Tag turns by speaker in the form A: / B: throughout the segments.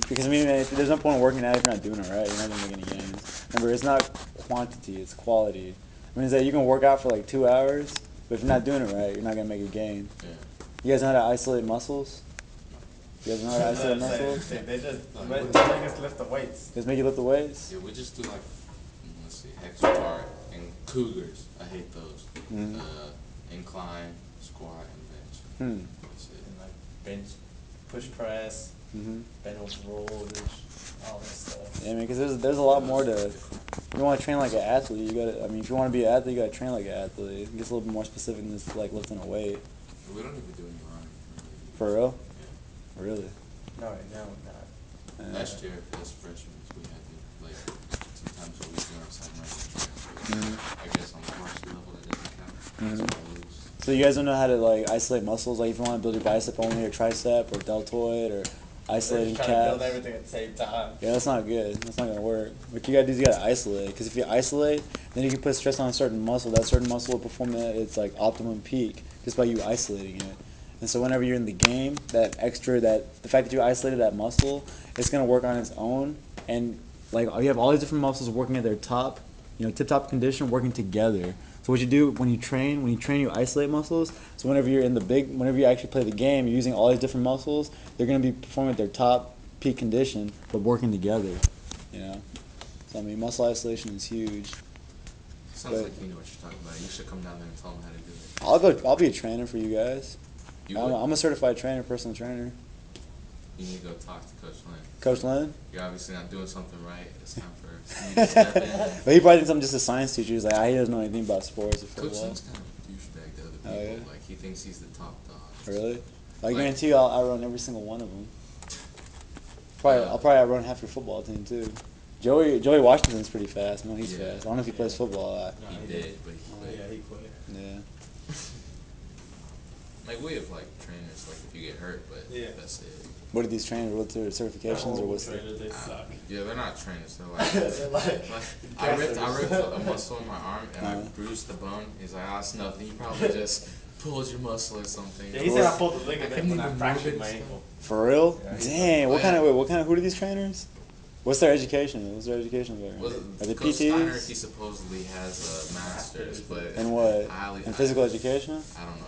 A: Because I mean, there's no point in working out if you're not doing it right. You're not gonna make any gains. Remember, it's not quantity; it's quality. I mean, that you can work out for like 2 hours, but if you're not doing it right, you're not gonna make a gain.
B: Yeah.
A: You guys know how to isolate muscles? You guys know how to isolate muscles?
C: They just make us lift the weights.
A: Just make you lift the weights.
B: Yeah, we just do like, let's see, hex bar and cougars. I hate those.
A: Mhm.
B: Incline, squat, and bench. That's it.
C: And like bench, push press,
A: Mhm.
C: bend over roll, all that stuff.
A: Yeah, I mean, because there's a lot more to. If you want to train like an athlete, you gotta. I mean, if you want to be an athlete, you gotta train like an athlete. It gets a little bit more specific than just like lifting a weight.
B: We don't even do any running.
A: For real?
B: Yeah.
A: Really?
C: No, right now we're not.
B: Last year, as freshmen, we had to, like, sometimes a week or something
A: Mhm.
B: I guess on the varsity level, that doesn't count.
A: Mhm.
B: That's why I lose.
A: So you guys don't know how to like isolate muscles, like if you want to build your bicep only or tricep or deltoid or isolating
C: They're just trying to build
A: calves.
C: everything at the same time.
A: Yeah, that's not good. That's not gonna work. What you gotta do is you gotta isolate. Because if you isolate, then you can put stress on a certain muscle. That certain muscle will perform at its like optimum peak just by you isolating it. And so whenever you're in the game, that extra, that the fact that you isolated that muscle, it's gonna work on its own. And like you have all these different muscles working at their top, tip-top condition, working together. So what you do when you train, you isolate muscles. So whenever you actually play the game, you're using all these different muscles. They're going to be performing at their top peak condition, but working together. So I mean, muscle isolation is huge.
B: Sounds
A: But-
B: like you know what you're talking about. You should come down there and tell them how to do it.
A: I'll be a trainer for you guys.
B: You
A: I'm,
B: would?
A: I'm a certified trainer, personal trainer.
B: You need to go talk to Coach Lynn.
A: Coach Lynn?
B: You're obviously not doing something right. It's time for you to step in.
A: But he probably thinks I'm just a science teacher. He's like, he doesn't know anything about sports or
B: Coach
A: football.
B: Lynn's kind of a douchebag to other people.
A: Oh, yeah?
B: Like, he thinks he's the top dog.
A: Really? I
B: Like-
A: guarantee you I'll outrun every single one of them. I'll probably outrun half your football team, too. Joey Washington's pretty fast. I know he's
B: Yeah.
A: fast. I don't know if he plays football.
B: He did, but he quit.
C: Yeah, he quit.
A: Yeah.
B: Like, we have, like, trainers, like, if you get hurt, but
C: Yeah.
B: that's it.
A: What are these trainers? What's their certifications or what's the...
C: trainers, they suck.
B: Yeah, they're not trainers. They're like,
C: They're like
B: I ripped
C: guessers.
B: a muscle in my arm and I bruised the bone. He's like, it's nothing. You probably just pulled your muscle or something.
C: Yeah, he said I pulled the
B: I
C: ligament
B: couldn't
C: when I
B: even
C: fractured
B: move
C: my
B: it,
C: ankle.
A: For real?
C: Yeah, he's
A: Dang.
B: like-
A: Who are these trainers? What's their education? What's their education
B: Well,
A: background? Are they
B: Coach Steiner, he
A: PTs?
B: supposedly has a master's, but
A: And what?
B: highly-
A: In physical education?
B: I don't know.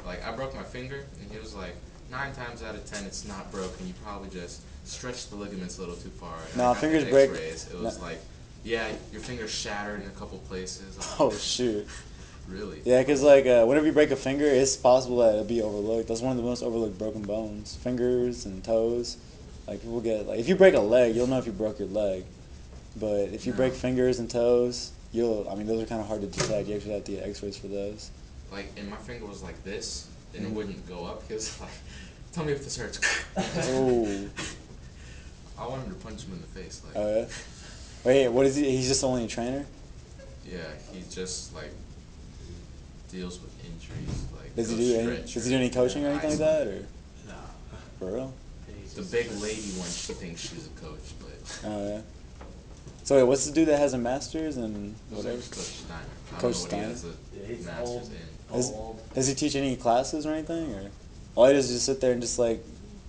B: Like, I broke my finger, and he was like, 9 times out of 10, it's not broken. You probably just stretched the ligaments a little too far. And
A: Nah,
B: I got
A: fingers
B: the
A: break-
B: X-rays. It was like, yeah, your finger's shattered in a couple places.
A: Oh, shoot.
B: Really?
A: Yeah, because like whenever you break a finger, it's possible that it'll be overlooked. That's one of the most overlooked broken bones. Fingers and toes. Like people get if you break a leg, you'll know if you broke your leg. But if you break fingers and toes, those are kind of hard to detect. You actually have to get X-rays for those.
B: Like, and my finger was like this, and it wouldn't go up. He was like, tell me if this hurts.
A: Oh.
B: I wanted to punch him in the face. Like,
A: Oh yeah. Wait, what is he? He's just only a trainer.
B: yeah, he just, like, deals with injuries. Like,
A: Does he
B: goes
A: do any coaching or anything like that, or
C: Nah.
A: for real?
B: The big lady one, she thinks she's a coach, but
A: Oh yeah. So wait, what's the dude that has a master's and
B: his
A: whatever?
B: name's Coach Steiner. I don't
A: Coach
B: know what
A: Steiner?
B: he has
C: Yeah,
B: a
C: he's
B: master's
C: old.
B: in.
A: Does,
C: Old.
A: does he teach any classes or anything, or all he does is just sit there and just like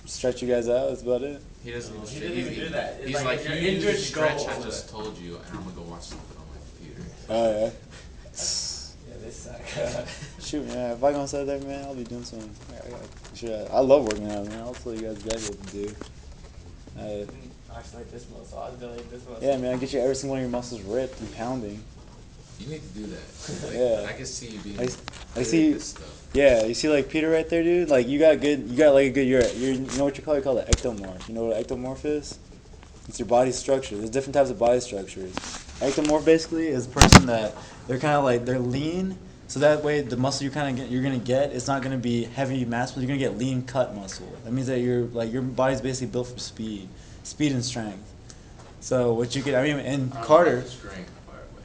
A: stretch you guys out? That's about it.
B: He doesn't even,
C: He
B: stretch-
C: doesn't even do that. It's
B: He's
C: like,
B: like,
C: if
B: you
C: you're
B: need
C: injured,
B: to
C: you go
B: stretch, I
C: over
B: just
C: it.
B: told you, and I'm going to go watch something on my computer.
A: Oh yeah.
C: Yeah, they suck.
A: Shoot, man. If I go inside there, man, I'll be doing some. I love working out, man. I'll tell you guys exactly what to do.
C: Isolate this muscle, isolate this muscle.
A: Yeah, man. Get every single one of your muscles ripped and pounding.
B: You need to do that. Like,
A: Yeah.
B: I can see you being
A: I
B: good
A: see-
B: at this stuff.
A: Yeah, you see like Peter right there, dude. Like you got like a good. You know what you call it? You call it ectomorph. You know what an ectomorph is? It's your body structure. There's different types of body structures. Ectomorph basically is a person that they're kind of like they're lean, so that way the muscle you're gonna get it's not gonna be heavy mass, but you're gonna get lean cut muscle. That means that your body's basically built for speed and strength. So what you could, and Carter.
B: The strength part, but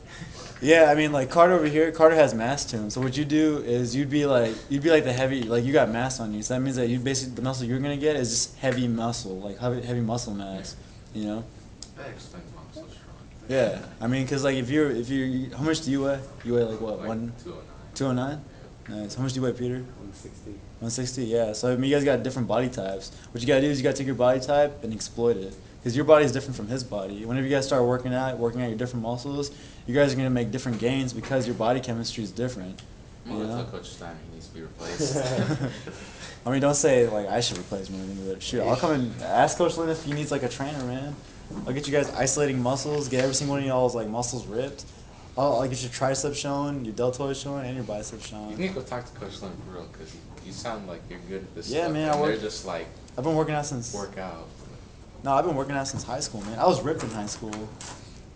A: Yeah, I mean, like Carter over here, Carter has mass to him. So what you do is you'd be like the heavy, like you got mass on you. So that means that the muscle you're gonna get is just heavy muscle, like heavy muscle mass. You know?
B: that explains why I'm so strong.
A: Yeah. I mean, cause like if you, how much do you weigh? You weigh like what,
B: Like 209.
A: 209? Nice. How much do you weigh, Peter?
C: 160.
A: 160. Yeah. So I mean, you guys got different body types. What you gotta do is you gotta take your body type and exploit it. because your body is different from his body. Whenever you guys start working out your different muscles, you guys are gonna make different gains because your body chemistry is different.
B: I'm gonna tell Coach Steiner he needs to be replaced.
A: I mean, don't say like I should replace him or anything, but shoot, I'll come and ask Coach Lynn if he needs like a trainer, man. I'll get you guys isolating muscles, get every single one of y'all's like muscles ripped. I'll get your triceps showing, your deltoids showing, and your biceps showing.
B: You need to go talk to Coach Lynn for real, because you sound like you're good at this
A: Yeah,
B: stuff.
A: man,
B: and
A: I work-
B: they're just like,
A: I've been working out since.
B: work out.
A: No, I've been working out since high school, man. I was ripped in high school.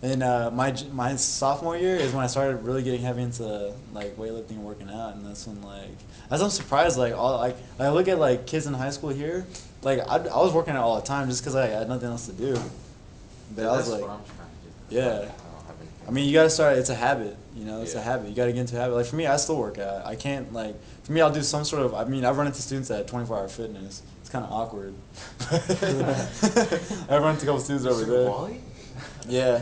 A: And my sophomore year is when I started really getting heavy into like weightlifting and working out, and that's when like as I'm surprised like I look at like kids in high school here, like I was working out all the time just because I had nothing else to do. But I was
B: That's
A: like,
B: what I'm trying to do.
A: yeah.
B: I don't have anything.
A: I mean, you gotta start. It's a habit, you know. It's a
B: Yeah.
A: habit. You gotta get into a habit. Like for me, I still work out. I can't like for me, I'll do some sort of. I mean, I've run into students at 24-hour fitness. It's kind of awkward. I've run into a couple students over there.
C: Wally?
A: Yeah,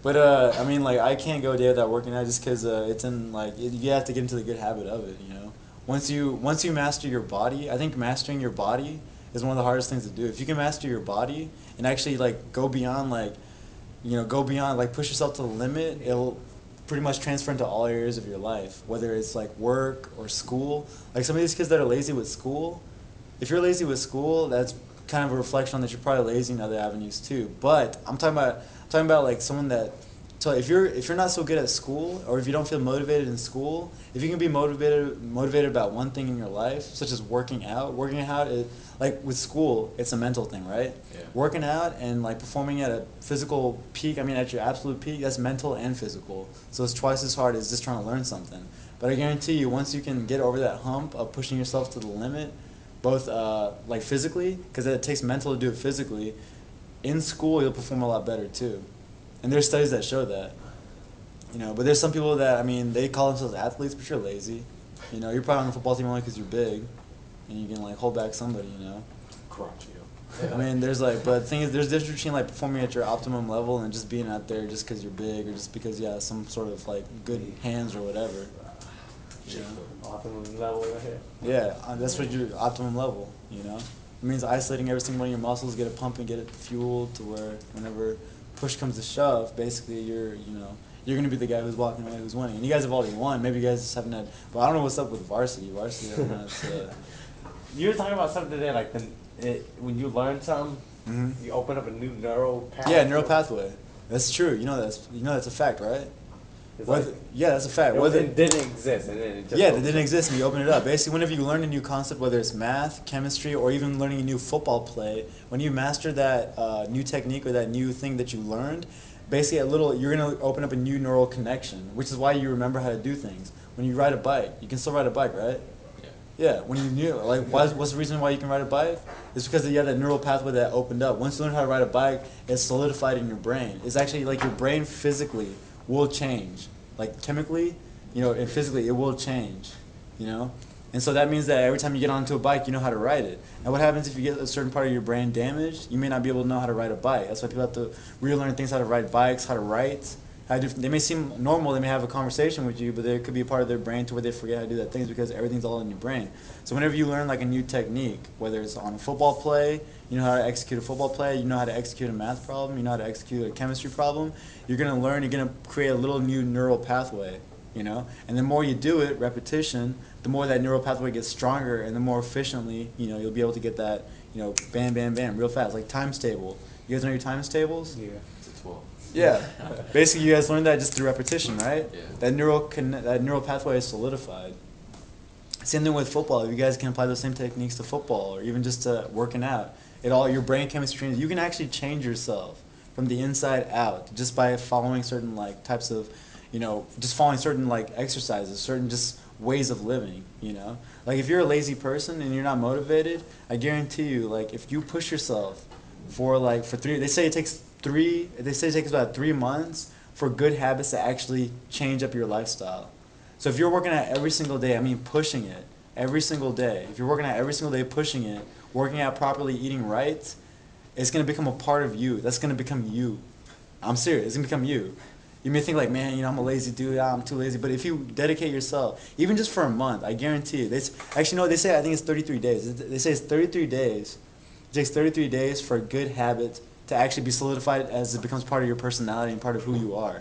A: but I mean, like I can't go a day without working out just because it's in like you have to get into the good habit of it. You know, once you master your body, I think mastering your body is one of the hardest things to do. If you can master your body and actually like go beyond like, you know, go beyond like push yourself to the limit, it'll pretty much transfer into all areas of your life, whether it's like work or school. Like some of these kids that are lazy with school, if you're lazy with school, that's kind of a reflection on that you're probably lazy in other avenues too. But I'm talking about like someone that, so if you're not so good at school, or if you don't feel motivated in school, if you can be motivated about one thing in your life, such as working out is like with school, it's a mental thing, right?
B: Yeah.
A: Working out and like performing at a physical peak, I mean at your absolute peak, that's mental and physical. So it's twice as hard as just trying to learn something. But I guarantee you, once you can get over that hump of pushing yourself to the limit, both like physically, because it takes mental to do it physically, in school you'll perform a lot better too. And there's studies that show that. You know, but there's some people that, I mean, they call themselves athletes, but you're lazy. You know, you're probably on the football team only because you're big, and you can like hold back somebody. You know. I mean, there's like, but the thing is, there's a difference between like performing at your optimum level and just being out there just because you're big or just because you have some sort of like good hands or whatever. You know?
C: Optimum level right here.
A: Yeah, that's what your optimum level. You know, it means isolating every single one of your muscles, get it pumping, get it fueled to where whenever push comes to shove, basically you're gonna be the guy who's walking away, who's winning. And you guys have already won. Maybe you guys just haven't had. But I don't know what's up with varsity. Varsity, I don't know, it's,
C: You were talking about something today, like when you learn something,
A: Mhm.
C: you open up a new neural path.
A: yeah, neural pathway. That's true. You know that's a fact, right?
C: It's
A: Whether,
C: like,
A: yeah, that's a fact.
C: it
A: Whether
C: didn't exist, and then it just
A: yeah, that
C: opens
A: didn't
C: up.
A: exist, and you open it up. Basically, whenever you learn a new concept, whether it's math, chemistry, or even learning a new football play, when you master that new technique or that new thing that you learned, basically you're gonna open up a new neural connection, which is why you remember how to do things. When you ride a bike, you can still ride a bike, right?
B: Yeah.
A: Yeah, when you knew, like, what's the reason why you can ride a bike? It's because you have that neural pathway that opened up. Once you learn how to ride a bike, it's solidified in your brain. It's actually like your brain physically will change. Like chemically, you know, and physically it will change, you know? And so that means that every time you get onto a bike, you know how to ride it. And what happens if you get a certain part of your brain damaged? You may not be able to know how to ride a bike. That's why people have to relearn things, how to ride bikes, how to write. They may seem normal, they may have a conversation with you, but there could be a part of their brain to where they forget how to do that things because everything's all in your brain. So whenever you learn like a new technique, whether it's on a football play, you know how to execute a football play, you know how to execute a math problem, you know how to execute a chemistry problem, you're going to learn, you're going to create a little new neural pathway, you know? And the more you do it, repetition, the more that neural pathway gets stronger and the more efficiently, you know, you'll be able to get that, you know, bam, bam, bam, real fast, like times table. You guys know your times tables?
C: Yeah.
B: It's a 12.
A: Yeah. Basically, you guys learned that just through repetition, right?
B: Yeah.
A: That neural pathway is solidified. Same thing with football. If you guys can apply those same techniques to football or even just to working out, your brain chemistry, you can actually change yourself from the inside out just by following certain like types of, you know, just following certain like exercises, certain just ways of living, you know? Like if you're a lazy person and you're not motivated, I guarantee you, like if you push yourself they say it takes about 3 months for good habits to actually change up your lifestyle. So if you're working out every single day, I mean pushing it every single day. If you're working out every single day, pushing it, working out properly, eating right, it's going to become a part of you. That's going to become you. I'm serious. It's going to become you. You may think like, man, you know, I'm a lazy dude. I'm too lazy. But if you dedicate yourself, even just for a month, I guarantee you. Actually, no, they say I think it's 33 days. They say it's 33 days. It takes 33 days for a good habit to actually be solidified as it becomes part of your personality and part of who you are,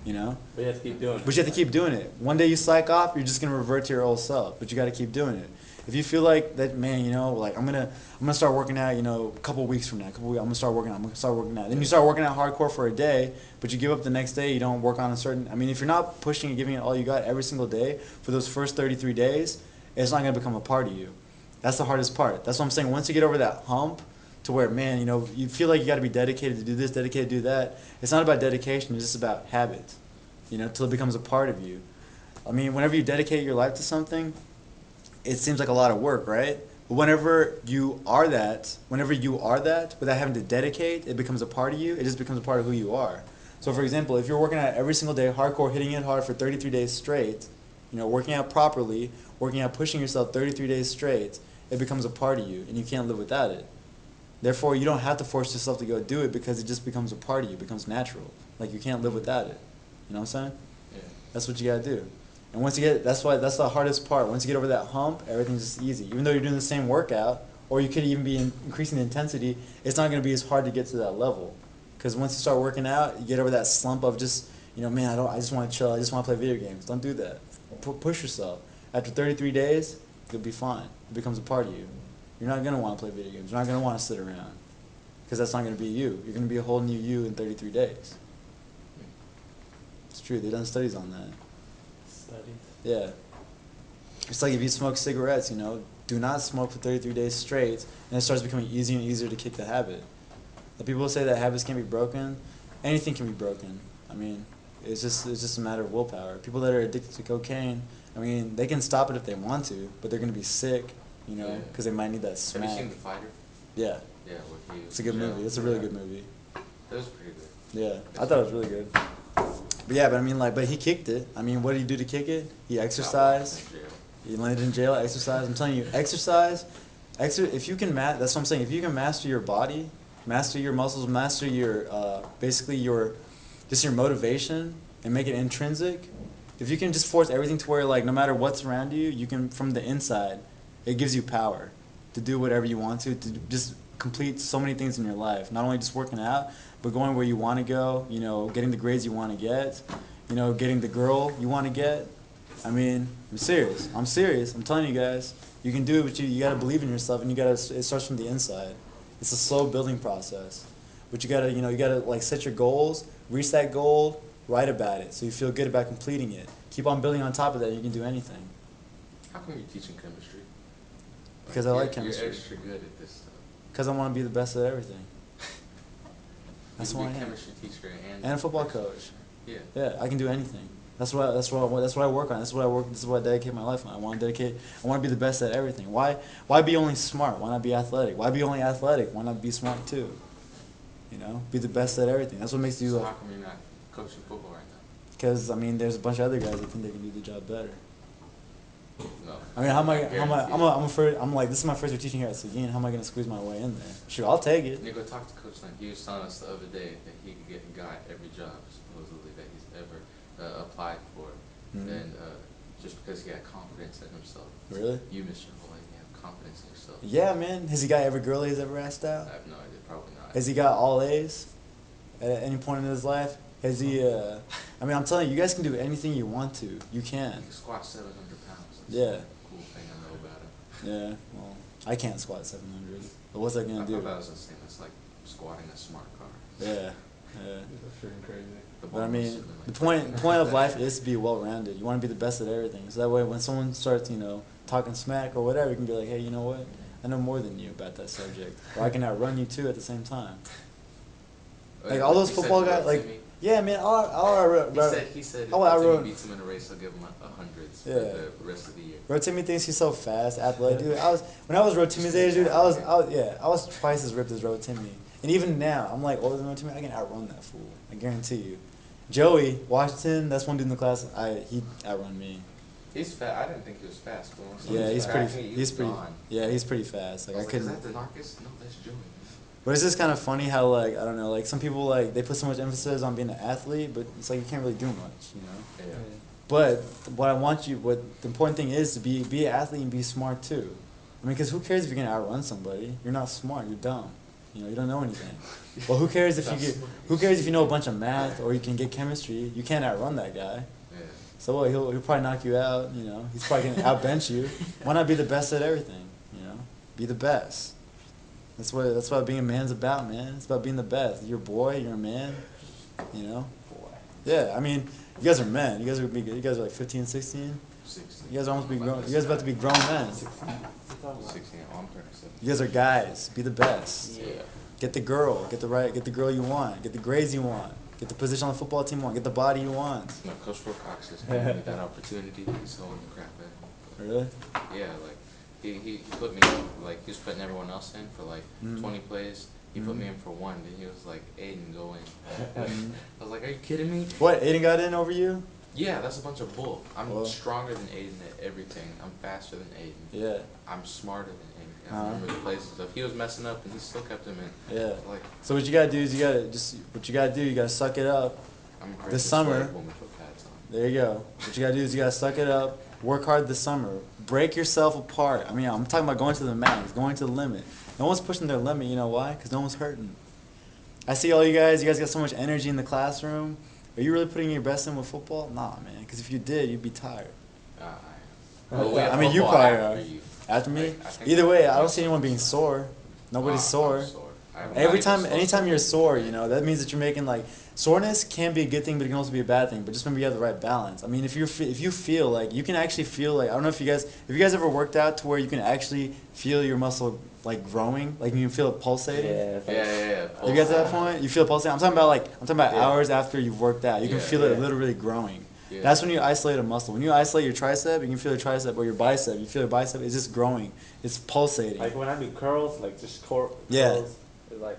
A: you know?
C: But you have to keep doing it.
A: But you have to keep doing it. One day you slack off, you're just gonna revert to your old self. But you got to keep doing it. If you feel like that, man, you know, like I'm gonna start working out, you know, a couple weeks from now. I'm gonna start working out. Then you start working out hardcore for a day, but you give up the next day. You don't work on a certain. I mean, if you're not pushing and giving it all you got every single day for those first 33 days, it's not gonna become a part of you. That's the hardest part. That's what I'm saying. Once you get over that hump, to where, man, you know, you feel like you got to be dedicated to do this, dedicated to do that. It's not about dedication. It's just about habit, you know, till it becomes a part of you. I mean, whenever you dedicate your life to something, it seems like a lot of work, right? But whenever you are that, without having to dedicate, it becomes a part of you. It just becomes a part of who you are. So, for example, if you're working out every single day, hardcore, hitting it hard for 33 days straight, you know, working out properly, working out, pushing yourself 33 days straight, it becomes a part of you, and you can't live without it. Therefore, you don't have to force yourself to go do it because it just becomes a part of you. It becomes natural. Like, you can't live without it. You know what I'm saying?
B: Yeah.
A: That's what you gotta do. And once you get, that's the hardest part. Once you get over that hump, everything's just easy. Even though you're doing the same workout, or you could even be increasing the intensity, it's not gonna be as hard to get to that level. Because once you start working out, you get over that slump of just, you know, man, I just want to chill. I just want to play video games. Don't do that. Push yourself. After 33 days, you'll be fine. It becomes a part of you. You're not going to want to play video games. You're not going to want to sit around. Because that's not going to be you. You're going to be a whole new you in 33 days. It's true. They've done studies on that.
C: Studies?
A: Yeah. It's like if you smoke cigarettes, you know, do not smoke for 33 days straight, and it starts becoming easier and easier to kick the habit. The people say that habits can be broken. Anything can be broken. I mean, it's just a matter of willpower. People that are addicted to cocaine, I mean, they can stop it if they want to, but they're going to be sick, you know, because they might need that smack.
B: Have you seen The Fighter?
A: Yeah.
B: Yeah, with you.
A: It's a good movie. It's a really good movie.
B: That was pretty good.
A: Yeah, I thought it was really good. But yeah, but I mean, like, but he kicked it. I mean, what did he do to kick it? He exercised. He landed in jail, exercised. I'm telling you, exercise. If you can that's what I'm saying. If you can master your body, master your muscles, master your basically your motivation and make it intrinsic. If you can just force everything to where, like, no matter what's around you, you can, from the inside, it gives you power to do whatever you want to just complete so many things in your life. Not only just working out, but going where you want to go, you know, getting the grades you want to get, you know, getting the girl you want to get. I mean, I'm serious. I'm telling you guys, you can do it, but you got to believe in yourself, and it starts from the inside. It's a slow building process. But you got to, like, set your goals, reach that goal, write about it, so you feel good about completing it. Keep on building on top of that, and you can do anything.
B: How come you're teaching chemistry?
A: Because I like chemistry.
B: You're extra good at this stuff.
A: Because I want to be the best at everything. That's
B: you
A: why I
B: can be a
A: am.
B: chemistry teacher
A: And a football coach.
B: Yeah.
A: Yeah, I can do anything. That's what I work on. This is what I dedicate my life on. I want to be the best at everything. Why be only smart? Why not be athletic? Why be only athletic? Why not be smart too? You know, be the best at everything. That's what makes you.
B: So how come you're not coaching football right now?
A: Because I mean, there's a bunch of other guys that think they can do the job better.
B: No.
A: I mean, I'm like, this is my first year teaching here at Seguin. How am I gonna squeeze my way in there? Sure, I'll take it.
B: You go talk to Coach Lynn. He was telling us the other day that he could get a guy every job supposedly that he's ever applied for, and just because he had confidence in himself.
A: Really?
B: You, Mr. Boy, you have confidence in yourself.
A: Yeah, man. Has he got every girl he's ever asked out?
B: I have no idea. Probably not.
A: Has he got all A's at any point in his life? Has he? I mean, I'm telling you, you guys can do anything you want to. You can.
B: He can squat 700 pounds. That's
A: Yeah.
B: a cool thing I know about him.
A: Yeah. Well, I can't squat 700. But what's that gonna do?
B: I thought that was the same. It's like squatting a smart car.
A: Yeah. Yeah.
C: That's freaking crazy.
A: But I mean, the point of life is to be well-rounded. You want to be the best at everything. So that way, when someone starts, you know, talking smack or whatever, you can be like, hey, you know what? I know more than you about that subject, or I can outrun you too at the same time. Like all those football guys, like, yeah, man.
B: He said
A: Oh, I
B: if
A: wrote-
B: he beats him in a race, he'll give him a hundreds for
A: Yeah.
B: the rest of the year.
A: Rotimi thinks he's so fast, athletic, dude. When I was Rotimi's age, dude. I was twice as ripped as Rotimi. And even now, I'm like older than Rotimi. I can outrun that fool. I guarantee you. Joey Washington, that's one dude in the class. He outrun me.
B: He's fast. I didn't think he was fast. But once
A: Yeah,
B: he
A: he's
B: was
A: pretty.
B: tracking, he
A: He's
B: was
A: pretty.
B: gone.
A: Yeah, he's pretty fast. Like I
B: Is
A: couldn't.
B: that Denarcus? No, that's Joey.
A: But it's just kind of funny how, like, I don't know, like some people, like, they put so much emphasis on being an athlete, but it's like you can't really do much, you know.
B: Yeah.
A: But what the important thing is to be an athlete and be smart too. I mean, because who cares if you're gonna outrun somebody? You're not smart. You're dumb. You don't know anything. Well, who cares if who cares if you know a bunch of math or you can get chemistry? You can't outrun that guy.
B: Yeah.
A: So what? He'll probably knock you out. He's probably gonna outbench you. Why not be the best at everything? Be the best. That's what being a man's about, man. It's about being the best. You're a boy. You're a man.
C: Boy.
A: Yeah, I mean, you guys are men. You guys are big. You guys are like 15, 16.
B: 16.
A: You guys are almost be grown. You guys are about to be grown men.
B: 16. Oh, I'm turning 17.
A: You guys are guys. Be the best.
B: Yeah.
A: Get the girl. Get the girl you want. Get the grades you want. Get the position on the football team you want. Get the body you want.
B: No, Coach Wilcox just gave me that opportunity. He's holding the crap in.
A: Really?
B: Yeah, like he put me like he was putting everyone else in for like 20 plays. He put me in for one. Then he was like, "Aiden, go in." I was like, "Are you kidding me?"
A: What? Aiden got in over you?
B: Yeah, that's a bunch of bull. I'm
A: Well.
B: stronger than Aiden at everything. I'm faster than Aiden.
A: Yeah.
B: I'm smarter than Aiden. I remember the plays and stuff. He was messing up, and he still kept him in.
A: Yeah.
B: Like,
A: So what you gotta do is you gotta suck it up.
B: I'm afraid
A: This
B: to
A: summer.
B: sweat when we put pads on.
A: There you go. What you gotta do is you gotta suck it up. Work hard this summer. Break yourself apart. I mean, I'm talking about going to the max, going to the limit. No one's pushing their limit. You know why? Because no one's hurting. I see all you guys. You guys got so much energy in the classroom. Are you really putting your best in with football? Nah, man. Because if you did, you'd be tired. I mean, you
B: Football
A: probably
B: after
A: are.
B: you.
A: After me?
B: Like, I think
A: Either way, I
B: I'm
A: don't see anyone being sore. Nobody's
B: I'm
A: sore.
B: I'm not
A: Every
B: even
A: time,
B: sore.
A: anytime you're sore, that means that you're making like soreness can be a good thing, but it can also be a bad thing. But just remember you have the right balance. I mean, if you feel like you can actually feel like I don't know if you guys ever worked out to where you can actually feel your muscle like growing, like you can feel it pulsating.
C: Yeah.
B: Yeah.
A: You get to that point? You feel it pulsating. I'm talking about
C: Yeah.
A: hours after you've worked out. You can
B: Yeah,
A: feel it
C: yeah.
A: literally growing.
B: Yeah.
A: That's when you isolate a muscle. When you isolate your tricep, you can feel your tricep or your bicep. You feel your bicep. It's just growing. It's pulsating.
C: Like when I do curls, like just
A: Yeah.
C: curls, it's like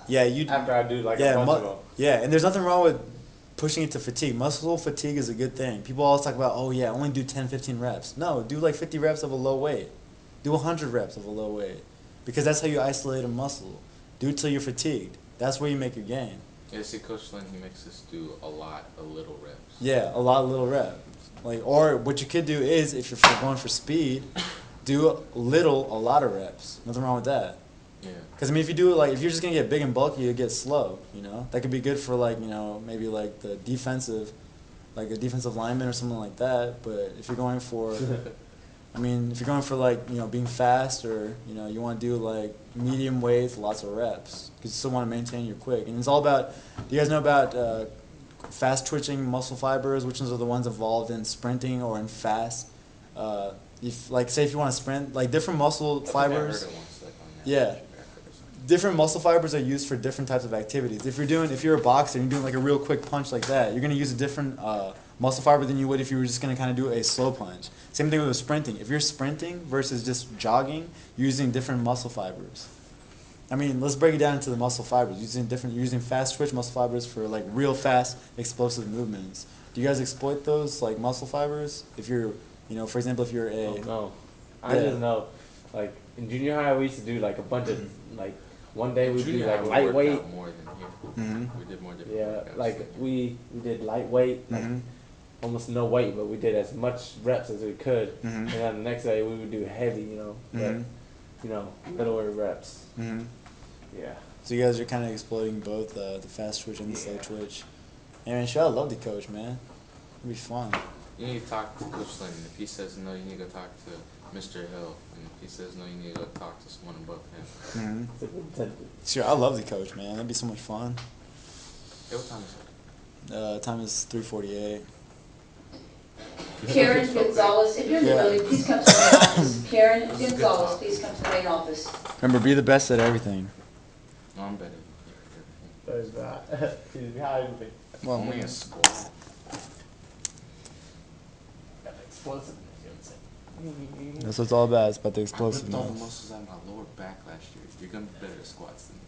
A: Yeah, you.
C: after I do like
A: Yeah,
C: a bunch of them.
A: yeah, and there's nothing wrong with pushing it to fatigue. Muscle fatigue is a good thing. People always talk about, oh yeah, only do 10, 15 reps. No, do like 50 reps of a low weight. Do 100 reps of a low weight. Because that's how you isolate a muscle. Do it till you're fatigued. That's where you make your gain.
B: Yeah, see, Coach Lynn, he makes us do a lot of little reps.
A: Yeah, a lot of little reps. Or what you could do is, if you're going for speed, do a lot of reps. Nothing wrong with that.
B: Yeah.
A: Because I mean, if you do it if you're just gonna get big and bulky, you get slow. That could be good for maybe like the defensive, like a defensive lineman or something like that. But if you're going for, if you're going for being fast or you want to do like medium weights, lots of reps because you still want to maintain your quick. And it's all about. Do you guys know about fast twitching muscle fibers? Which ones are the ones involved in sprinting or in fast? Say if you want to sprint, different muscle fibers.
B: I heard it once, like, on
A: Yeah.
B: National Geographic or something.
A: Different muscle fibers are used for different types of activities. If you're a boxer and you're doing like a real quick punch like that, you're gonna use a different muscle fiber than you would if you were just gonna kind of do a slow punch. Same thing with sprinting. If you're sprinting versus just jogging, you're using different muscle fibers. I mean, let's break it down into the muscle fibers. You're using fast twitch muscle fibers for like real fast explosive movements. Do you guys exploit those like muscle fibers? If you're, for example, if you're a
C: Oh, no. I
A: Yeah.
C: just know, like in junior high, we used to do like a bunch of like one day we do
B: Junior
C: like
B: high, we worked
C: lightweight.
B: out more than here.
A: Mhm.
B: We did more different
C: Yeah,
B: workouts.
C: like we did lightweight, like
A: Mhm.
C: almost no weight, but we did as much reps as we could.
A: Mhm.
C: And then the next day we would do heavy,
A: Mhm.
C: but littler reps.
A: Mhm.
C: Yeah.
A: So you guys are kind of exploiting both the fast twitch and the slow
C: Yeah.
A: twitch. Hey man, shout out love the coach, man. It'd be fun.
B: You need to talk to Coach Lynn. If he says no, you need to go talk to Mr. Hill. And if he says no, you need to go talk to someone above him.
A: Sure, I love the coach, man. That'd be so much fun.
B: Hey, what time is it?
A: Time is 3:48.
D: Karen Gonzalez, if you're in the
A: Yeah.
D: building, please come to the main office. Karen Gonzalez, please come to the main office.
A: Remember, be the best at everything.
B: No, I'm better.
C: There's that. He's behind me.
A: Well,
B: Only a squat.
C: Explosiveness,
A: that's what it's all about. It's about the
B: I ripped all the
A: explosiveness.
B: muscles out of my lower back last year. You're gonna be better at squats than me.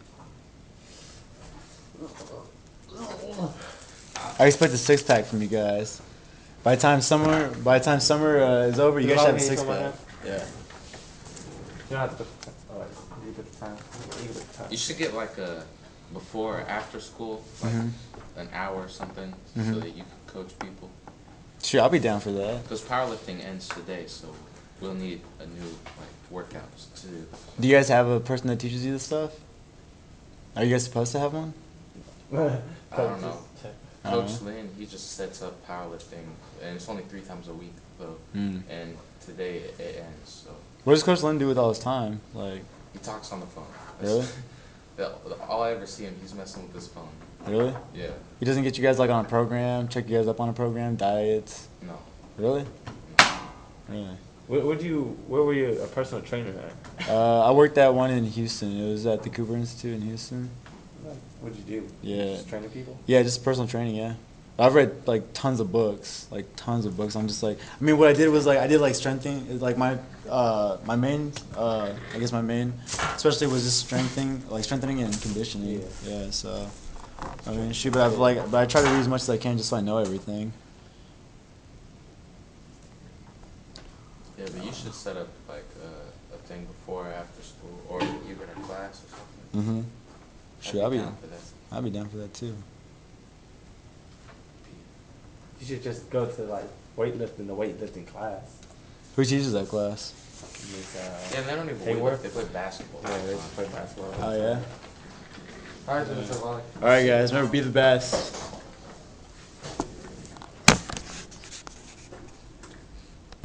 A: I expect a six pack from you guys. By the time summer is over, you guys should have a six pack. Yeah.
C: You don't have to put you put the time. You put the time.
B: You should get like a before or after school, like an hour or something, so that you can coach people.
A: Sure, I'll be down for that.
B: Because powerlifting ends today, so we'll need a new workouts to do.
A: Do you guys have a person that teaches you this stuff? Are you guys supposed to have one?
B: I don't know.
A: I don't
B: Coach
A: know.
B: Lynn, he just sets up powerlifting, and it's only 3 times a week though.
A: Mm.
B: And today it ends. So
A: What does Coach Lynn do with all his time? Like,
B: he talks on the phone.
A: Really?
B: All I ever see him, he's messing with his phone.
A: really?
B: Yeah.
A: He doesn't get you guys like on a program, check you guys up on a program, diets.
B: No.
A: Really? Really?
C: Where were you a personal trainer at?
A: I worked at one in Houston. It was at the Cooper Institute in Houston.
C: Like, what'd you do?
A: Yeah.
C: Just training people?
A: Yeah, just personal training. Yeah, I've read like tons of books. I'm just like, I mean, what I did was like I did like strengthening. Like my main, I guess my main, especially was just strengthening and conditioning. Yeah. So, I mean, shoot, but I try to read as much as I can just so I know everything.
B: Yeah, but you should set up like a thing before or after school, or even a class or something.
A: Mhm. Sure, I'll be
B: down for that.
A: I'll be down for that too.
C: You should just go to like the weightlifting class.
A: Who teaches that class?
B: Yeah, they don't even
C: Hayworth?
B: They play basketball.
C: Yeah, they just play basketball.
A: Oh yeah.
B: All right, Mr. Volley.
A: All right, guys. Remember, be the best.